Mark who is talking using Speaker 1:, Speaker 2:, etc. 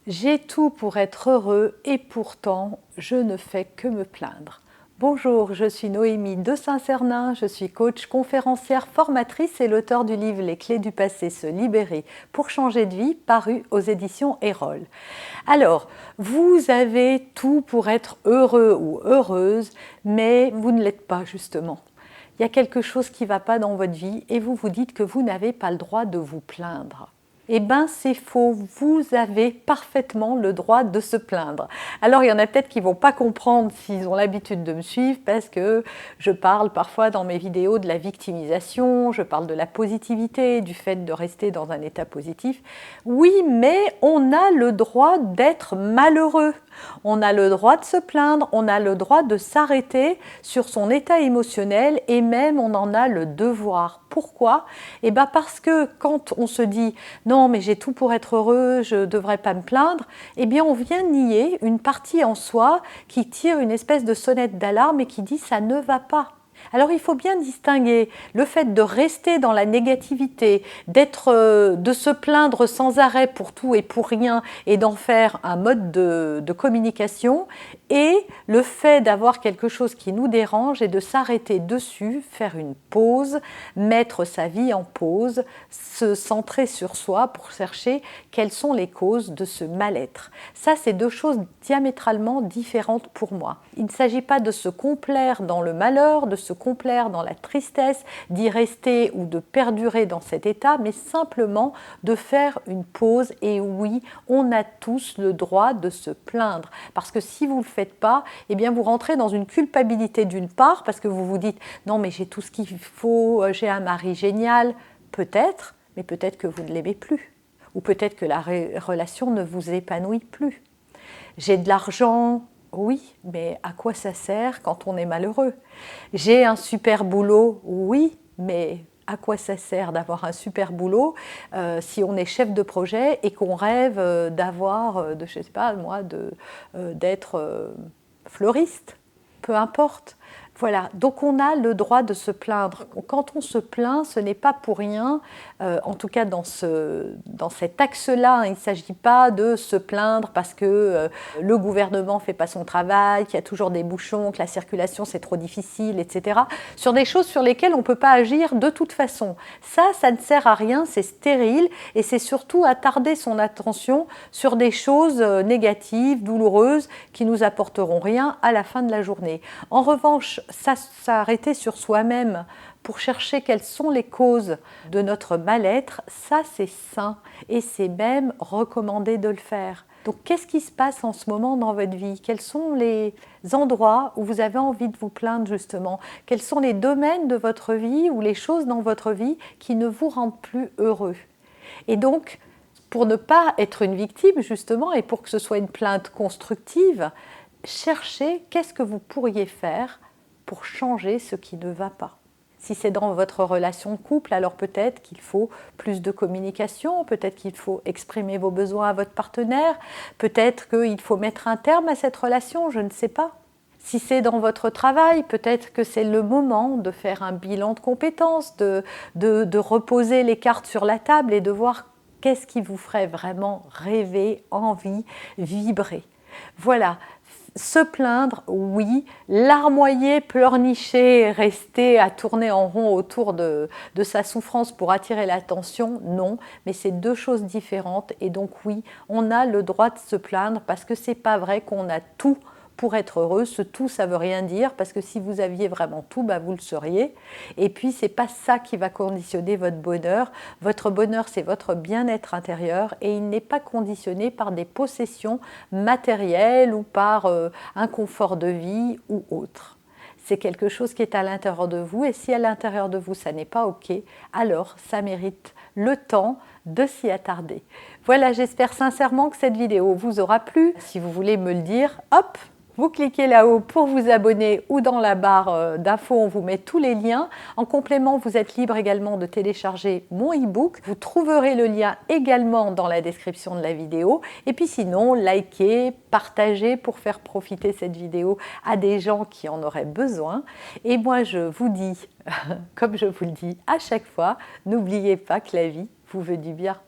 Speaker 1: J'ai tout pour être heureux et pourtant, je ne fais que me plaindre. Bonjour, je suis Noémie de Saint-Cernin, je suis coach, conférencière, formatrice et l'auteur du livre Les clés du passé, se libérer pour changer de vie, paru aux éditions Erol. Alors, vous avez tout pour être heureux ou heureuse, mais vous ne l'êtes pas justement. Il y a quelque chose qui ne va pas dans votre vie et vous vous dites que vous n'avez pas le droit de vous plaindre. Eh bien, c'est faux, vous avez parfaitement le droit de se plaindre. Alors, il y en a peut-être qui ne vont pas comprendre s'ils ont l'habitude de me suivre parce que je parle parfois dans mes vidéos de la victimisation, je parle de la positivité, du fait de rester dans un état positif. Oui, mais on a le droit d'être malheureux, on a le droit de se plaindre, on a le droit de s'arrêter sur son état émotionnel et même on en a le devoir. Pourquoi ? Eh bien parce que quand on se dit « non mais j'ai tout pour être heureux, je ne devrais pas me plaindre », eh bien on vient nier une partie en soi qui tire une espèce de sonnette d'alarme et qui dit « ça ne va pas ». Alors il faut bien distinguer le fait de rester dans la négativité, de se plaindre sans arrêt pour tout et pour rien et d'en faire un mode de communication et le fait d'avoir quelque chose qui nous dérange et de s'arrêter dessus, faire une pause, mettre sa vie en pause, se centrer sur soi pour chercher quelles sont les causes de ce mal-être. Ça, c'est deux choses diamétralement différentes pour moi. Il ne s'agit pas de se complaire dans le malheur, de se complaire dans la tristesse, d'y rester ou de perdurer dans cet état, mais simplement de faire une pause. Et oui, on a tous le droit de se plaindre. Parce que si vous ne le faites pas, eh bien vous rentrez dans une culpabilité d'une part, parce que vous vous dites « non mais j'ai tout ce qu'il faut, j'ai un mari génial », peut-être, mais peut-être que vous ne l'aimez plus. Ou peut-être que la relation ne vous épanouit plus. J'ai de l'argent, oui, mais à quoi ça sert quand on est malheureux? J'ai un super boulot, oui, mais à quoi ça sert d'avoir un super boulot si on est chef de projet et qu'on rêve d'avoir, je sais pas moi, d'être fleuriste? Peu importe. Voilà, donc on a le droit de se plaindre. Quand on se plaint, ce n'est pas pour rien, en tout cas dans cet axe-là, il ne s'agit pas de se plaindre parce que le gouvernement ne fait pas son travail, qu'il y a toujours des bouchons, que la circulation c'est trop difficile, etc. Sur des choses sur lesquelles on ne peut pas agir de toute façon. Ça ne sert à rien, c'est stérile et c'est surtout attarder son attention sur des choses négatives, douloureuses, qui nous apporteront rien à la fin de la journée. En revanche, s'arrêter sur soi-même pour chercher quelles sont les causes de notre mal-être, ça c'est sain et c'est même recommandé de le faire. Donc qu'est-ce qui se passe en ce moment dans votre vie? Quels sont les endroits où vous avez envie de vous plaindre justement? Quels sont les domaines de votre vie ou les choses dans votre vie qui ne vous rendent plus heureux? Et donc, pour ne pas être une victime justement et pour que ce soit une plainte constructive, cherchez qu'est-ce que vous pourriez faire pour changer ce qui ne va pas. Si c'est dans votre relation de couple, alors peut-être qu'il faut plus de communication, peut-être qu'il faut exprimer vos besoins à votre partenaire, peut-être qu'il faut mettre un terme à cette relation, je ne sais pas. Si c'est dans votre travail, peut-être que c'est le moment de faire un bilan de compétences, de reposer les cartes sur la table et de voir qu'est-ce qui vous ferait vraiment rêver, envie, vibrer. Voilà. Se plaindre, oui. Larmoyer, pleurnicher, rester à tourner en rond autour de sa souffrance pour attirer l'attention, non. Mais c'est deux choses différentes et donc oui, on a le droit de se plaindre parce que c'est pas vrai qu'on a tout pour être heureux. Ce tout, ça veut rien dire parce que si vous aviez vraiment tout, bah, vous le seriez. Et puis, c'est pas ça qui va conditionner votre bonheur. Votre bonheur, c'est votre bien-être intérieur et il n'est pas conditionné par des possessions matérielles ou par un confort de vie ou autre. C'est quelque chose qui est à l'intérieur de vous et si à l'intérieur de vous, ça n'est pas OK, alors ça mérite le temps de s'y attarder. Voilà, j'espère sincèrement que cette vidéo vous aura plu. Si vous voulez me le dire, hop, vous cliquez là-haut pour vous abonner ou dans la barre d'infos, on vous met tous les liens. En complément, vous êtes libre également de télécharger mon e-book. Vous trouverez le lien également dans la description de la vidéo. Et puis sinon, likez, partagez pour faire profiter cette vidéo à des gens qui en auraient besoin. Et moi, je vous dis, comme je vous le dis à chaque fois, n'oubliez pas que la vie vous veut du bien.